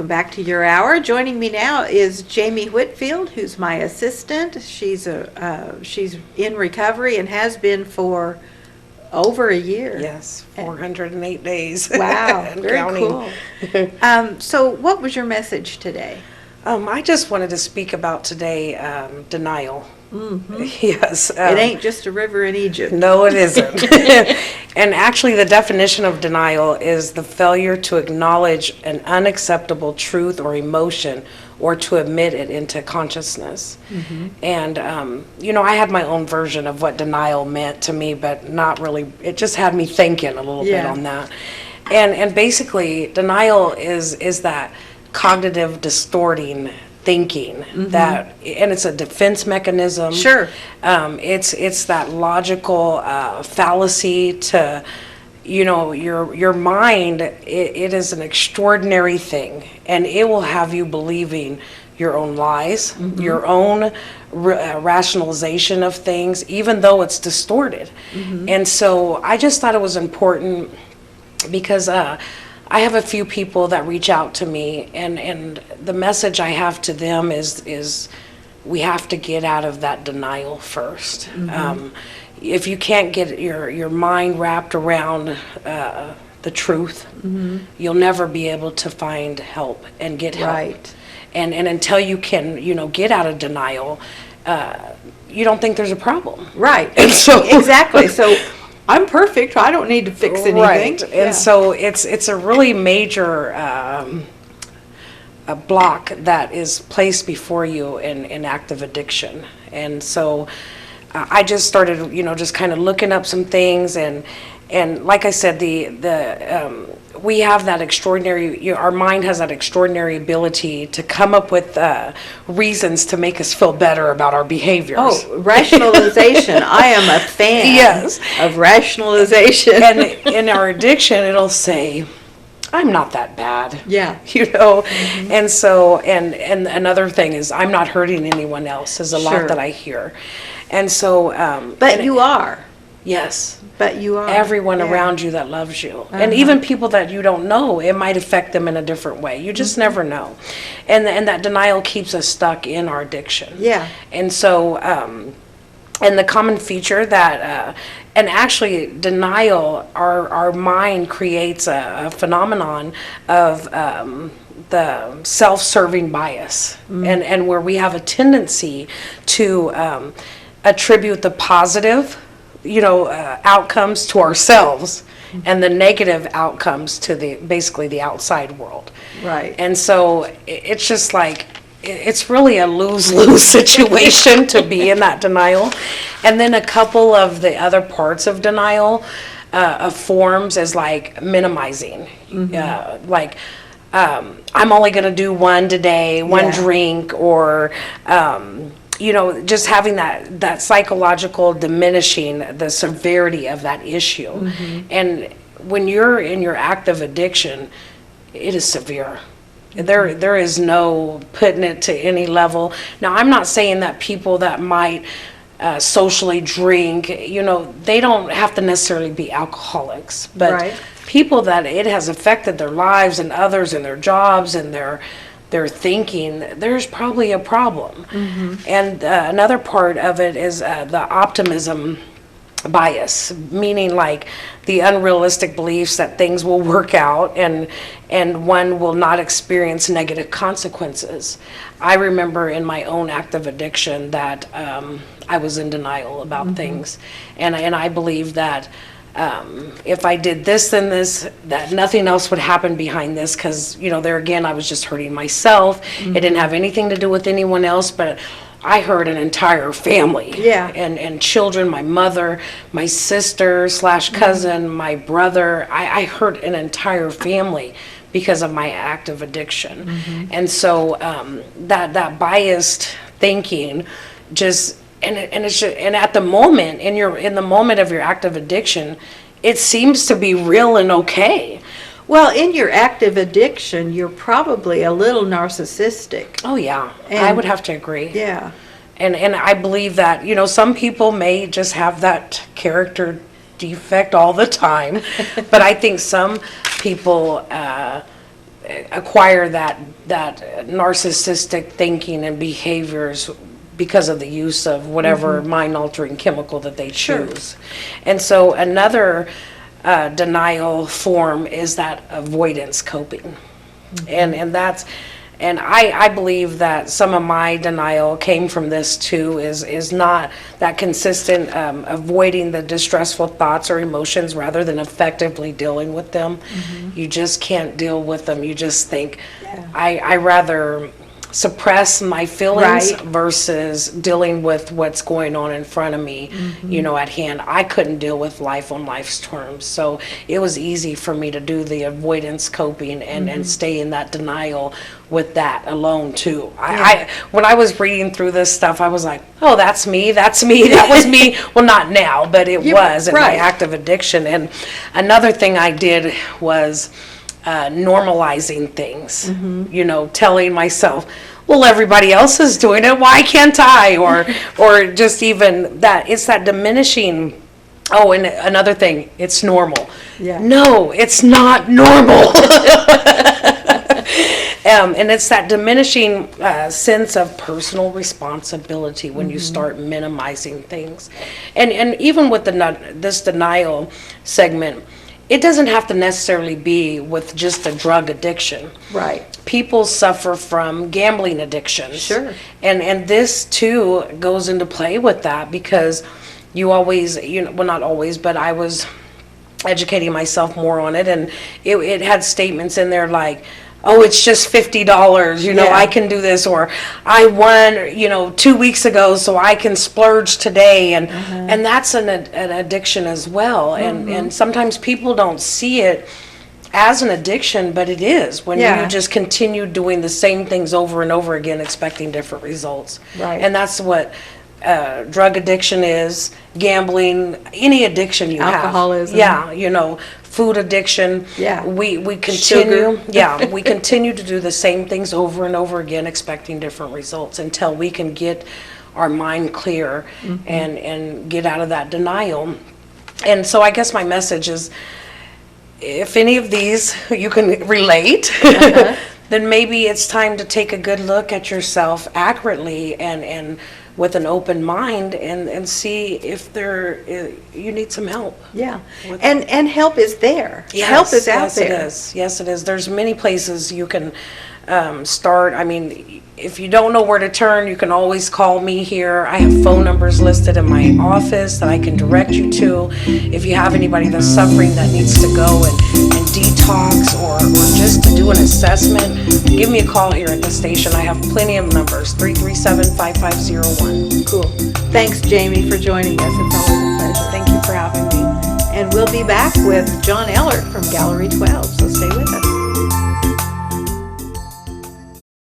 welcome back to your hour. Joining me now is Jamie Whitfield, who's my assistant. She's in recovery and has been for over a year. Yes, 408 days. Wow, and very counting. cool. So what was your message today? I just wanted to speak about today denial. Mm-hmm. Yes. It ain't just a river in Egypt. No, it isn't. And actually, the definition of denial is the failure to acknowledge an unacceptable truth or emotion or to admit it into consciousness. Mm-hmm. And, I had my own version of what denial meant to me, but not really. It just had me thinking a little bit on that. And basically, denial is that cognitive distorting thinking that, and it's a defense mechanism. Sure. It's that logical fallacy to, your mind. It is an extraordinary thing, and it will have you believing your own lies, your own rationalization of things, even though it's distorted. And so I just thought it was important because I have a few people that reach out to me, and the message I have to them is we have to get out of that denial first. If you can't get your mind wrapped around the truth, you'll never be able to find help and get help. Right. And until you can, get out of denial, you don't think there's a problem. Right. And so Exactly. So I'm perfect. I don't need to fix anything. Right. And so it's a really major a block that is placed before you in active addiction. And so I just started, just kind of looking up some things, and like I said, we have that extraordinary, our mind has that extraordinary ability to come up with reasons to make us feel better about our behaviors. Oh, rationalization. I am a fan Yes. of rationalization. And in our addiction, it'll say, I'm not that bad. Yeah. And so, and another thing is, I'm not hurting anyone else, is a Sure. lot that I hear. And so, But you are. yes. But you are. Everyone Yeah. around you that loves you. And even people that you don't know, it might affect them in a different way. You just never know. And that denial keeps us stuck in our addiction. Yeah. And so, and the common feature that, and actually denial, our mind creates a phenomenon of the self-serving bias, and where we have a tendency to attribute the positive outcomes to ourselves and the negative outcomes to basically the outside world. Right. And so it's just like, it's really a lose-lose situation to be in that denial. And then a couple of the other parts of denial of forms is like minimizing. I'm only going to do one today, one drink, or just having that psychological diminishing the severity of that issue. And when you're in your active addiction, it is severe. There is no putting it to any level. Now, I'm not saying that people that might socially drink, they don't have to necessarily be alcoholics, but Right. people that it has affected their lives and others and their jobs and their thinking, there's probably a problem. And another part of it is the optimism bias, meaning like the unrealistic beliefs that things will work out and one will not experience negative consequences. I remember in my own active addiction that I was in denial about things, and I believed that if I did this and this, that nothing else would happen behind this, because there again I was just hurting myself. It didn't have anything to do with anyone else, but I hurt an entire family. Yeah. And children, my mother, my sister / cousin, my brother. I hurt an entire family because of my active addiction. And so that biased thinking just, and at the moment, in the moment of your active addiction, it seems to be real and okay. Well, in your active addiction, you're probably a little narcissistic. Oh yeah, I And- would have to agree. Yeah. And I believe that, some people may just have that character defect all the time, but I think some people acquire that narcissistic thinking and behaviors because of the use of whatever mind-altering chemical that they Sure. choose. And so another denial form is that avoidance coping. And that's, and I believe that some of my denial came from this too, is not that consistent avoiding the distressful thoughts or emotions rather than effectively dealing with them. You just can't deal with them. You just think, I rather suppress my feelings Right. versus dealing with what's going on in front of me, at hand. I couldn't deal with life on life's terms. So it was easy for me to do the avoidance coping and stay in that denial with that alone too. I when I was reading through this stuff, I was like, oh, that's me, that was me. Well, not now, but it was in my right. active addiction. And another thing I did was normalizing things, telling myself, well, everybody else is doing it, why can't I? Or just even that, it's that diminishing, oh, and another thing, it's normal. Yeah. No, it's not normal. And it's that diminishing sense of personal responsibility when you start minimizing things. And even with this denial segment, it doesn't have to necessarily be with just a drug addiction. Right. People suffer from gambling addictions. Sure. And this too goes into play with that, because you always, well, not always, but I was educating myself more on it, and it had statements in there like, oh, it's just $50, Yeah. I can do this, or I won, 2 weeks ago, so I can splurge today, and that's an addiction as well, and sometimes people don't see it as an addiction, but it is when Yeah. you just continue doing the same things over and over again, expecting different results. Right. And that's what drug addiction is, gambling, any addiction you have. Alcoholism. Yeah, food addiction. Yeah. We continue, Sugar. we continue to do the same things over and over again, expecting different results until we can get our mind clear and get out of that denial. And so I guess my message is, if any of these you can relate, then maybe it's time to take a good look at yourself accurately and with an open mind and see if you need some help. Yeah. And help is there. Yes, Help is out yes, there. it is. Yes, it is. There's many places you can start. I mean, if you don't know where to turn, you can always call me here. I have phone numbers listed in my office that I can direct you to. If you have anybody that's suffering that needs to go and detox or just to do an assessment, give me a call here at the station. I have plenty of numbers, 337-5501. Cool. Thanks, Jamie, for joining us. It's always a pleasure. Thank you for having me. And we'll be back with John Ellert from Gallery 12, so stay with us.